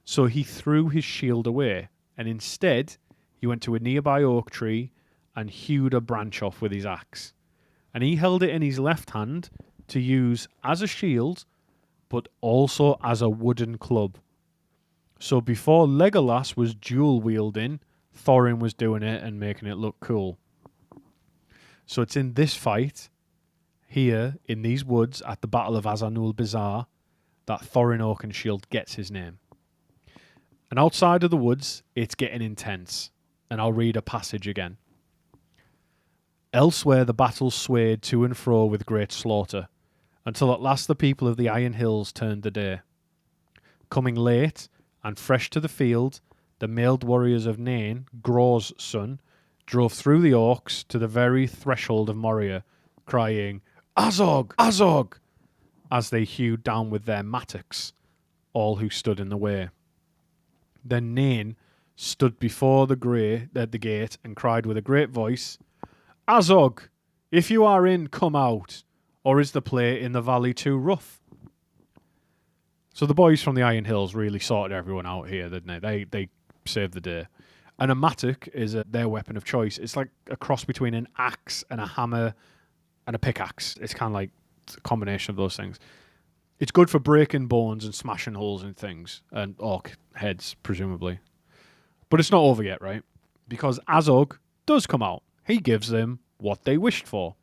So he threw his shield away, and instead he went to a nearby oak tree and hewed a branch off with his axe. And he held it in his left hand to use as a shield, but also as a wooden club. So before Legolas was dual wielding, Thorin was doing it and making it look cool. So it's in this fight, here in these woods at the Battle of Hazanul Bazaar, that Thorin Oakenshield gets his name. And outside of the woods, it's getting intense. And I'll read a passage again. Elsewhere the battle swayed to and fro with great slaughter, until at last the people of the Iron Hills turned the day. Coming late and fresh to the field, the mailed warriors of Nain, Graw's son, drove through the Orcs to the very threshold of Moria, crying, Azog! Azog! As they hewed down with their mattocks all who stood in the way. Then Nain stood before the gate and cried with a great voice, Azog, if you are in, come out, or is the play in the valley too rough? So the boys from the Iron Hills really sorted everyone out here, didn't they? They saved the day. And a mattock is their weapon of choice. It's like a cross between an axe and a hammer and a pickaxe. It's kind of like a combination of those things. It's good for breaking bones and smashing holes in things, and orc heads, presumably. But it's not over yet, right? Because Azog does come out. He gives them what they wished for.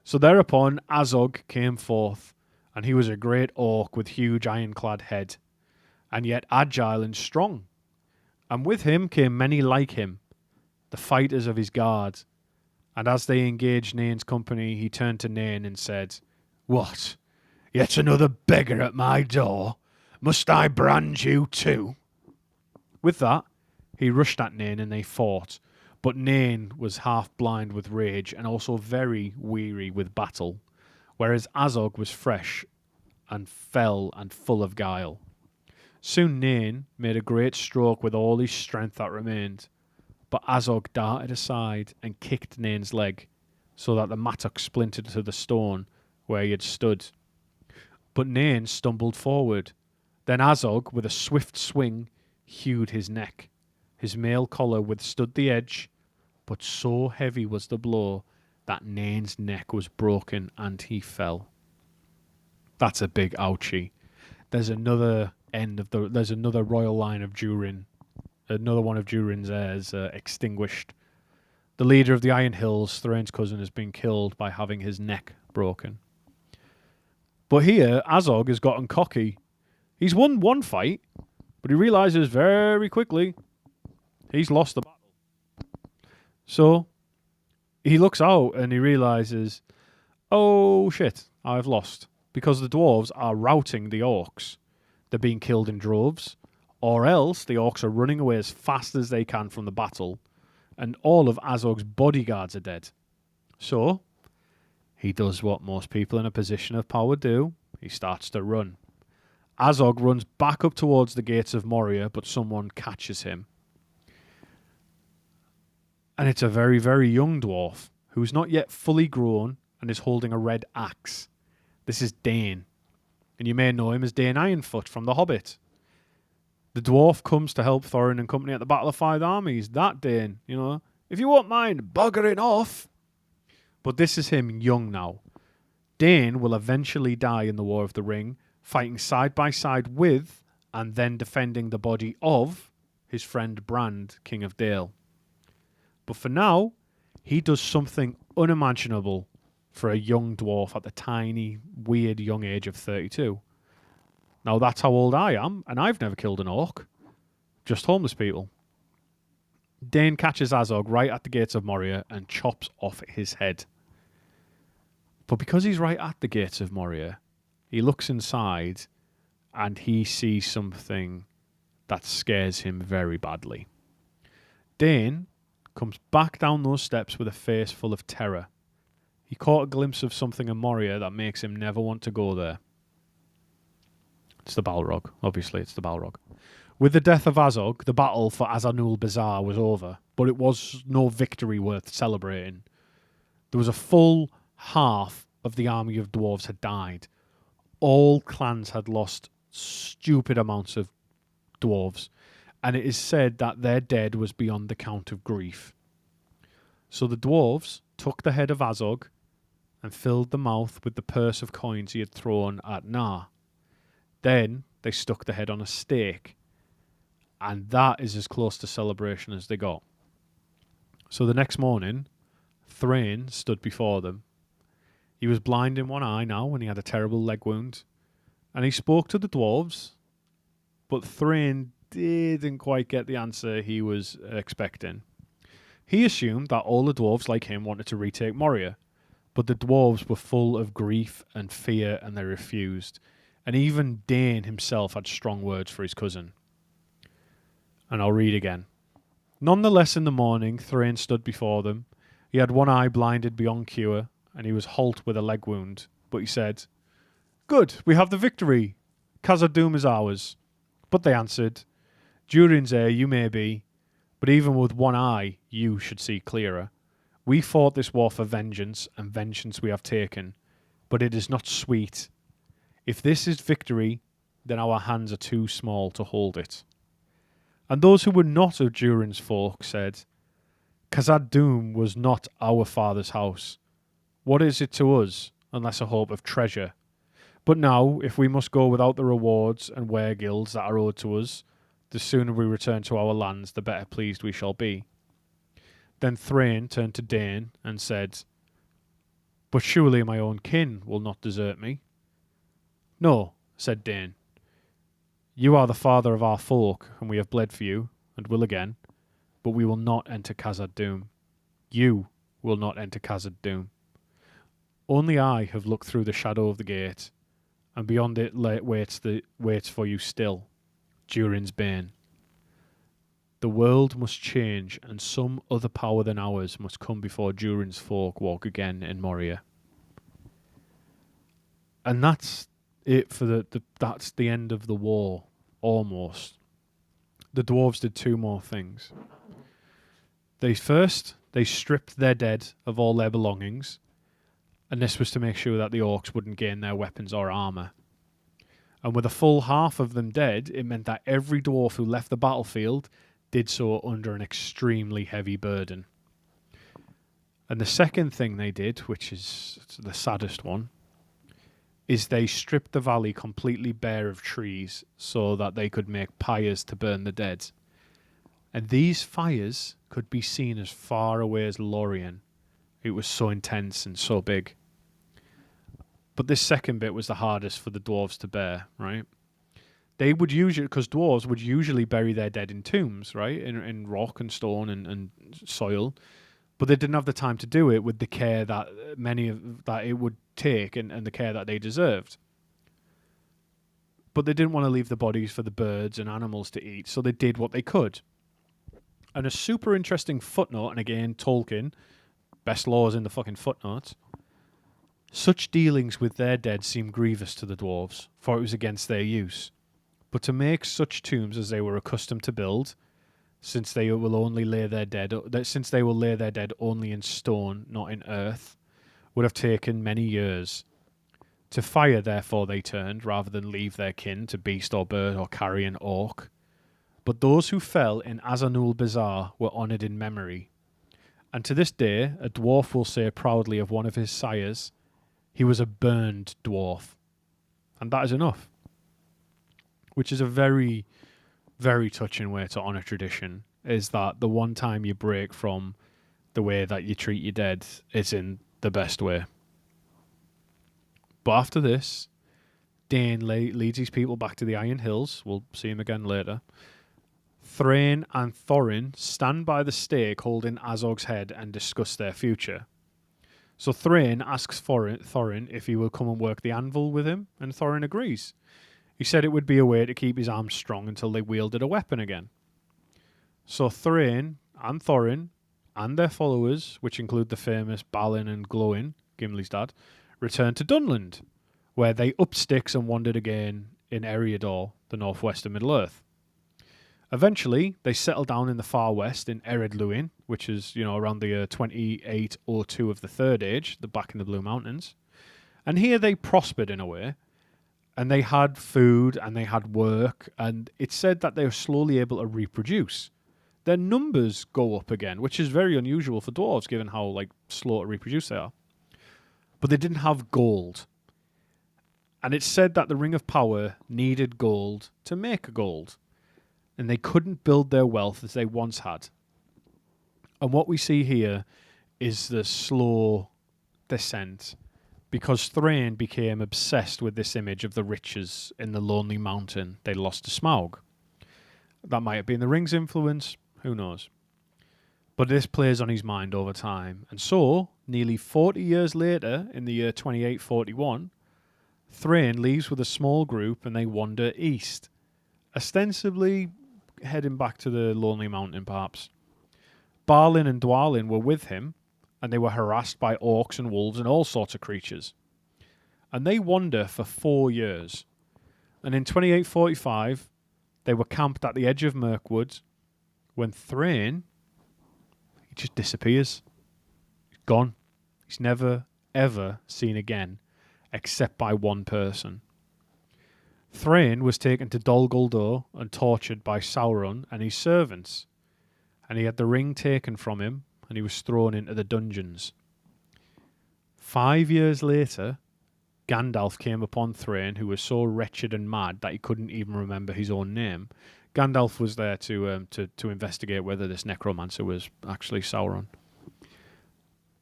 So thereupon Azog came forth, and he was a great orc with huge ironclad head, and yet agile and strong. And with him came many like him, the fighters of his guard. And as they engaged Nain's company, he turned to Nain and said, What? Yet another beggar at my door? Must I brand you too? With that, he rushed at Nain and they fought. But Nain was half blind with rage and also very weary with battle, whereas Azog was fresh and fell and full of guile. Soon Nain made a great stroke with all his strength that remained, but Azog darted aside and kicked Nain's leg, so that the mattock splintered to the stone where he had stood. But Nain stumbled forward. Then Azog, with a swift swing, hewed his neck. His mail collar withstood the edge, but so heavy was the blow that Nain's neck was broken and he fell. That's a big ouchie. There's another royal line of Durin. Another one of Durin's heirs extinguished. The leader of the Iron Hills, Thrain's cousin, has been killed by having his neck broken. But here, Azog has gotten cocky. He's won one fight, but he realizes very quickly he's lost the battle. So he looks out and he realizes, oh shit, I've lost. Because the dwarves are routing the orcs. They're being killed in droves, or else the orcs are running away as fast as they can from the battle, and all of Azog's bodyguards are dead. So he does what most people in a position of power do. He starts to run. Azog runs back up towards the gates of Moria, but someone catches him. And it's a very, very young dwarf who's not yet fully grown and is holding a red axe. This is Dane. And you may know him as Dane Ironfoot from The Hobbit. The dwarf comes to help Thorin and company at the Battle of Five Armies. That Dane, you know. If you won't mind buggering off. But this is him young now. Dane will eventually die in the War of the Ring, fighting side by side with and then defending the body of his friend Brand, King of Dale. But for now, he does something unimaginable for a young dwarf at the tiny, weird young age of 32. Now that's how old I am, and I've never killed an orc. Just homeless people. Dane catches Azog right at the gates of Moria and chops off his head. But because he's right at the gates of Moria, he looks inside and he sees something that scares him very badly. Dane comes back down those steps with a face full of terror. He caught a glimpse of something in Moria that makes him never want to go there. It's the Balrog. Obviously, it's the Balrog. With the death of Azog, the battle for Azanul Bazaar was over, but it was no victory worth celebrating. There was a full half of the army of dwarves had died. All clans had lost stupid amounts of dwarves, and it is said that their dead was beyond the count of grief. So the dwarves took the head of Azog and filled the mouth with the purse of coins he had thrown at Nar. Then they stuck the head on a stake, and that is as close to celebration as they got. So the next morning, Thrain stood before them. He was blind in one eye now, and he had a terrible leg wound. And he spoke to the dwarves, but Thrain didn't quite get the answer he was expecting. He assumed that all the dwarves like him wanted to retake Moria, but the dwarves were full of grief and fear, and they refused. And even Dane himself had strong words for his cousin. And I'll read again. Nonetheless, in the morning, Thrain stood before them. He had one eye blinded beyond cure, and he was halt with a leg wound. But he said, "Good, we have the victory. Khazad-dûm is ours." But they answered, "Durin's heir you may be, but even with one eye you should see clearer. We fought this war for vengeance, and vengeance we have taken, but it is not sweet. If this is victory, then our hands are too small to hold it." And those who were not of Durin's folk said, "Khazad-dûm was not our father's house. What is it to us, unless a hope of treasure? But now, if we must go without the rewards and wereguilds that are owed to us, the sooner we return to our lands, the better pleased we shall be." Then Thrain turned to Dane and said, "But surely my own kin will not desert me." "No," said Dane. "You are the father of our folk, and we have bled for you, and will again, but we will not enter Khazad-dûm. You will not enter Khazad-dûm. Only I have looked through the shadow of the gate, and beyond it waits for you still, Durin's bane. The world must change, and some other power than ours must come before Durin's folk walk again in Moria." And that's it for that's the end of the war, almost. The dwarves did two more things. They stripped their dead of all their belongings, and this was to make sure that the orcs wouldn't gain their weapons or armour. And with a full half of them dead, it meant that every dwarf who left the battlefield did so under an extremely heavy burden. And the second thing they did, which is the saddest one, is they stripped the valley completely bare of trees so that they could make pyres to burn the dead. And these fires could be seen as far away as Lorien. It was so intense and so big. But this second bit was the hardest for the dwarves to bear, right? They would usually, because dwarves would usually bury their dead in tombs, right? In rock and stone and soil. But they didn't have the time to do it with the care that that it would take and the care that they deserved. But they didn't want to leave the bodies for the birds and animals to eat, so they did what they could. And a super interesting footnote, and again, Tolkien, best laws in the fucking footnotes. Such dealings with their dead seemed grievous to the dwarves, for it was against their use. But to make such tombs as they were accustomed to build, since they will only lay their dead since they will lay their dead only in stone, not in earth, would have taken many years. To fire, therefore, they turned, rather than leave their kin to beast or bird or carrion orc. But those who fell in Azanul Bazaar were honoured in memory. And to this day, a dwarf will say proudly of one of his sires, he was a burned dwarf. And that is enough. Which is a very, very touching way to honour tradition, is that the one time you break from the way that you treat your dead is in the best way. But after this, Dane leads his people back to the Iron Hills. We'll see him again later. Thrain and Thorin stand by the stake holding Azog's head and discuss their future. So Thrain asks Thorin if he will come and work the anvil with him, and Thorin agrees. He said it would be a way to keep his arms strong until they wielded a weapon again. So Thrain and Thorin and their followers, which include the famous Balin and Glowin, Gimli's dad, returned to Dunland, where they upped sticks and wandered again in Eriador, the northwest of Middle-earth. Eventually, they settled down in the far west in Ered Luin, which is, around the year 2802 of the Third Age, the back in the Blue Mountains. And here they prospered in a way, and they had food and they had work, and it's said that they were slowly able to reproduce. Their numbers go up again, which is very unusual for dwarves, given how slow to reproduce they are. But they didn't have gold. And it's said that the Ring of Power needed gold to make gold. And they couldn't build their wealth as they once had. And what we see here is the slow descent, because Thrain became obsessed with this image of the riches in the lonely mountain they lost to Smaug. That might have been the ring's influence, who knows. But this plays on his mind over time. And so, nearly 40 years later, in the year 2841, Thrain leaves with a small group and they wander east, ostensibly heading back to the Lonely Mountain, perhaps. Balin and Dwalin were with him, and they were harassed by orcs and wolves and all sorts of creatures. And they wander for 4 years. And in 2845, they were camped at the edge of Mirkwood, when Thrain, he just disappears. He's gone. He's never, ever seen again, except by one person. Thrain was taken to Dol Guldur and tortured by Sauron and his servants, and he had the ring taken from him, and he was thrown into the dungeons. 5 years later, Gandalf came upon Thrain, who was so wretched and mad that he couldn't even remember his own name. Gandalf was there to investigate whether this necromancer was actually Sauron.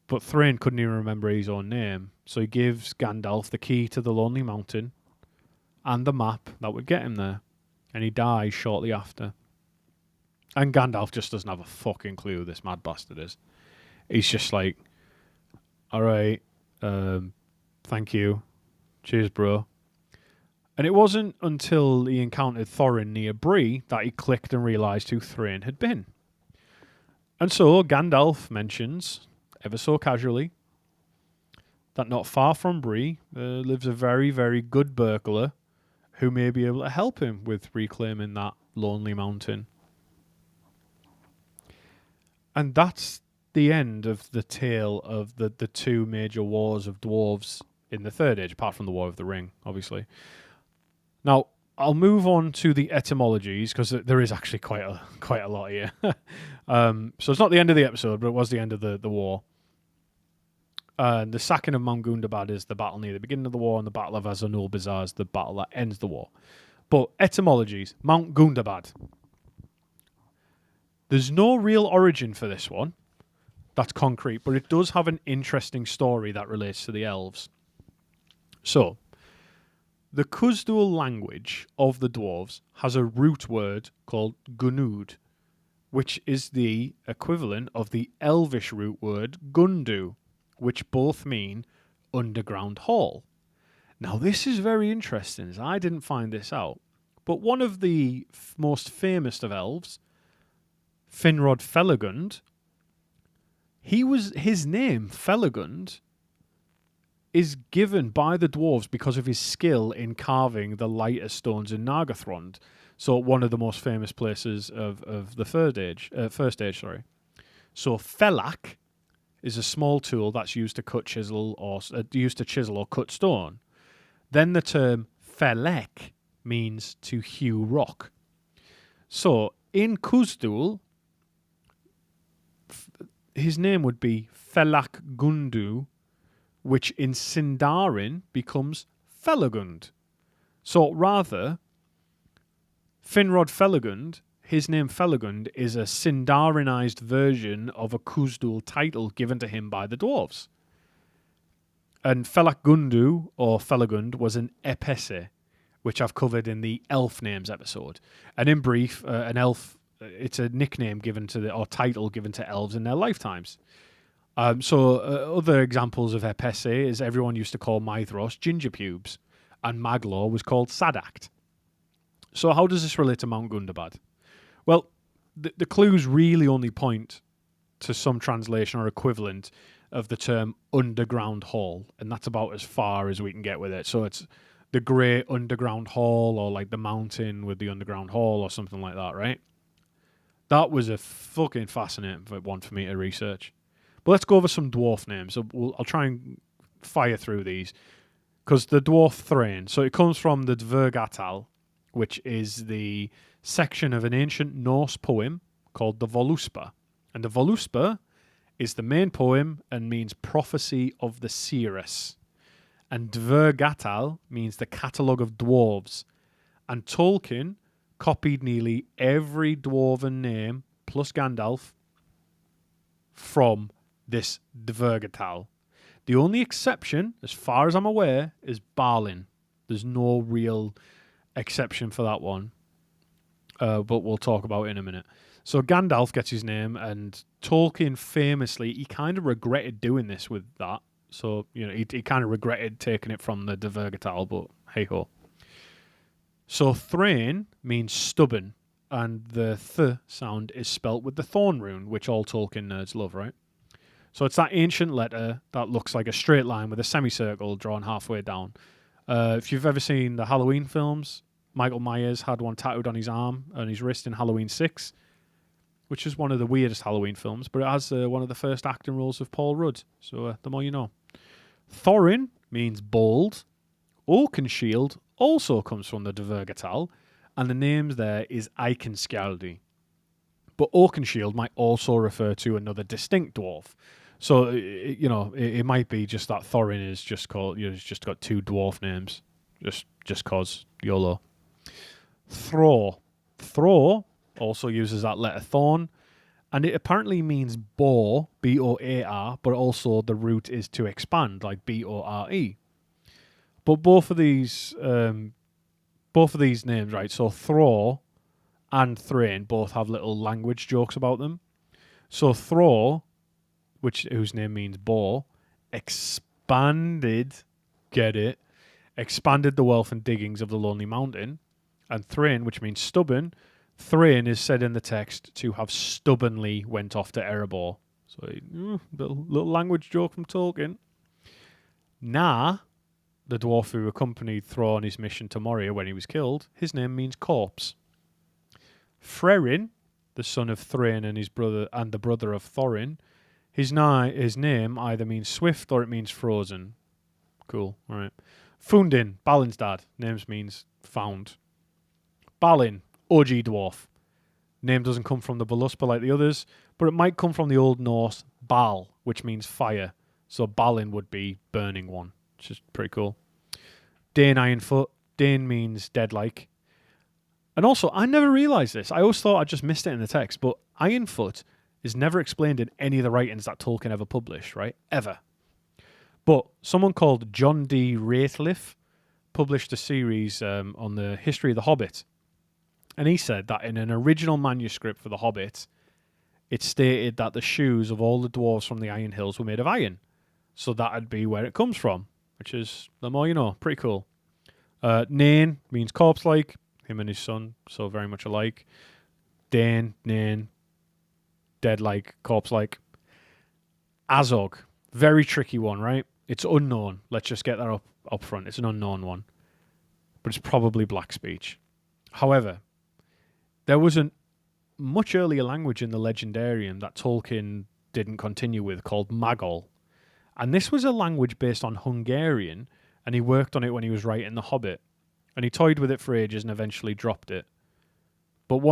But Thrain couldn't even remember his own name, so he gives Gandalf the key to the Lonely Mountain and the map that would get him there, and he dies shortly after. And Gandalf just doesn't have a fucking clue who this mad bastard is. He's just like, alright, thank you, cheers bro. And it wasn't until he encountered Thorin near Bree that he clicked and realised who Thrain had been. And so Gandalf mentions, ever so casually, that not far from Bree lives a very, very good burglar who may be able to help him with reclaiming that lonely mountain. And that's the end of the tale of the two major wars of dwarves in the Third Age, apart from the War of the Ring, obviously. Now, I'll move on to the etymologies, because there is actually quite a lot here. So it's not the end of the episode, but it was the end of the war. The sacking of Mount Gundabad is the battle near the beginning of the war, and the Battle of Azanul Bazaar is the battle that ends the war. But etymologies, Mount Gundabad. There's no real origin for this one that's concrete, but it does have an interesting story that relates to the elves. So, the Khuzdul language of the dwarves has a root word called Gunud, which is the equivalent of the Elvish root word Gundu, which both mean underground hall. Now, this is very interesting, as I didn't find this out, but one of the most famous of elves, Finrod Felagund, his name, Felagund, is given by the dwarves because of his skill in carving the lighter stones in Nargothrond. So one of the most famous places of the First Age. Sorry. So Felak is a small tool that's used to chisel or cut stone. Then the term Felek means to hew rock. So in Kuzdul, his name would be Felak Gundu, which in Sindarin becomes Felagund. So rather, Finrod Felagund, his name Felagund, is a Sindarinized version of a Kuzdul title given to him by the dwarves. And Felak Gundu, or Felagund, was an Epesse, which I've covered in the elf names episode. And in brief, an elf, it's a nickname given to or title given to elves in their lifetimes. Other examples of Epesse is everyone used to call Maedhros Ginger Pubes, and Maglor was called Sadact. So how does this relate to Mount Gundabad? Well, the clues really only point to some translation or equivalent of the term underground hall, and that's about as far as we can get with it. So it's the great underground hall, or like the mountain with the underground hall, or something like that, right? That was a fucking fascinating one for me to research. But let's go over some dwarf names. I'll try and fire through these. Because the dwarf Thrain, so it comes from the Dvergatal, which is the section of an ancient Norse poem called the Voluspa. And the Voluspa is the main poem and means prophecy of the seeress. And Dvergatal means the catalogue of dwarves. And Tolkien copied nearly every dwarven name, plus Gandalf, from this Dvergatal. The only exception, as far as I'm aware, is Balin. There's no real exception for that one, but we'll talk about it in a minute. So Gandalf gets his name, and Tolkien famously, he kind of regretted doing this with that. So, he kind of regretted taking it from the Dvergatal, but hey-ho. So Thrain means stubborn, and the th sound is spelt with the thorn rune, which all Tolkien nerds love, right? So it's that ancient letter that looks like a straight line with a semicircle drawn halfway down. If you've ever seen the Halloween films, Michael Myers had one tattooed on his arm and his wrist in Halloween 6, which is one of the weirdest Halloween films, but it has one of the first acting roles of Paul Rudd. So the more you know. Thorin means bold. Oakenshield also comes from the Dvergatal, and the name there is Eikenskjaldi. But Oakenshield might also refer to another distinct dwarf. So, it might be just that Thorin is just called, it's just got two dwarf names. Just cause YOLO. Thror. Thror also uses that letter thorn, and it apparently means boar, B-O-A-R, but also the root is to expand, like B-O-R-E. But both of these names, right? So Thror and Thrain both have little language jokes about them. So Thror, whose name means boar, expanded the wealth and diggings of the Lonely Mountain. And Thrain, which means stubborn, Thrain is said in the text to have stubbornly went off to Erebor. So little language joke from Tolkien. Na, the dwarf who accompanied Thror on his mission to Moria when he was killed, his name means corpse. Frerin, the son of Thrain and his brother and the brother of Thorin, his name either means swift or it means frozen. Cool, all right. Fundin, Balin's dad, names means found. Balin, OG dwarf. Name doesn't come from the Voluspa like the others, but it might come from the Old Norse Bal, which means fire. So Balin would be burning one, which is pretty cool. Dane Ironfoot, Dane means dead-like. And also, I never realised this. I always thought I just missed it in the text, but Ironfoot is never explained in any of the writings that Tolkien ever published, right? Ever. But someone called John D. Rateliff published a series on the history of the Hobbit. And he said that in an original manuscript for the Hobbit, it stated that the shoes of all the dwarves from the Iron Hills were made of iron. So that'd be where it comes from, which is, the more you know, pretty cool. Nain means corpse-like. Him and his son, so very much alike. Dane, Nain, dead-like, corpse-like. Azog, very tricky one, right? It's unknown. Let's just get that up front. It's an unknown one. But it's probably black speech. However, there was a much earlier language in the Legendarium that Tolkien didn't continue with called Magol. And this was a language based on Hungarian, and he worked on it when he was writing The Hobbit. And he toyed with it for ages and eventually dropped it. But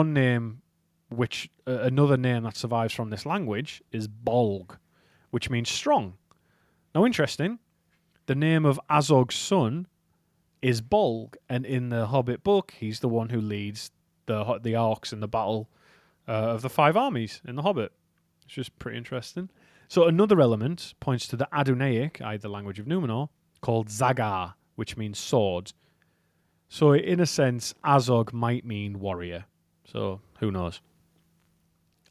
another name that survives from this language is Bolg, which means strong. Now, interesting, the name of Azog's son is Bolg, and in the Hobbit book, he's the one who leads the Orcs in the battle of the 5 armies in the Hobbit. It's just pretty interesting. So another element points to the Adunaic, i.e. the language of Numenor, called Zagar, which means sword. So in a sense, Azog might mean warrior. So who knows?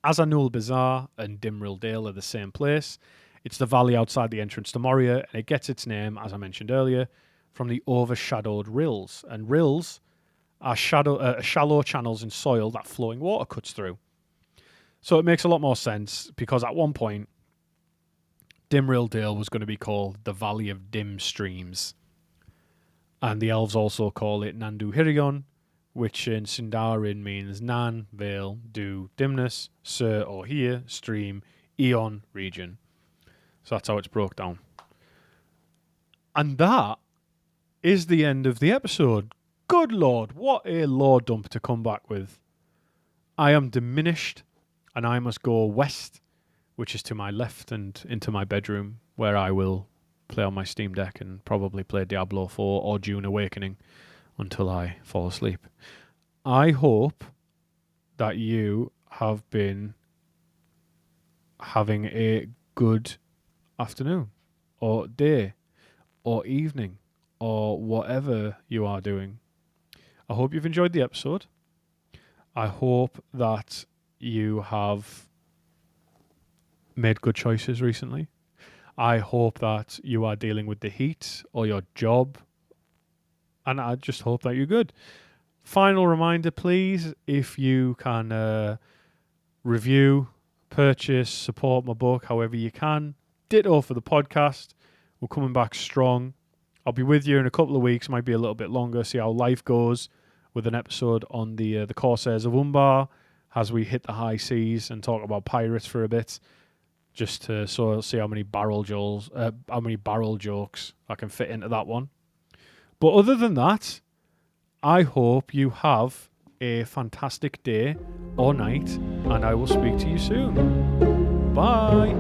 Azanul Bazaar and Dimril Dale are the same place. It's the valley outside the entrance to Moria, and it gets its name, as I mentioned earlier, from the overshadowed rills. And rills are shallow channels in soil that flowing water cuts through. So it makes a lot more sense, because at one point, Dimril Dale was going to be called the Valley of Dim Streams. And the elves also call it Nandu Hirion, which in Sindarin means Nan, Vale, Du, Dimness, Sir or Here, Stream, Eon, Region. So that's how it's broke down. And that is the end of the episode. Good Lord, what a lore dump to come back with. I am diminished, and I must go west, which is to my left, and into my bedroom, where I will play on my Steam Deck and probably play Diablo 4 or Dune Awakening until I fall asleep. I hope that you have been having a good afternoon or day or evening or whatever you are doing. I hope you've enjoyed the episode. I hope that you have made good choices recently. I hope that you are dealing with the heat or your job. And I just hope that you're good. Final reminder, please, if you can review, purchase, support my book however you can. Ditto for the podcast. We're coming back strong. I'll be with you in a couple of weeks. Might be a little bit longer. See how life goes with an episode on the Corsairs of Umbar as we hit the high seas and talk about pirates for a bit. Just to see how many barrel jokes I can fit into that one. But other than that, I hope you have a fantastic day or night, and I will speak to you soon. Bye.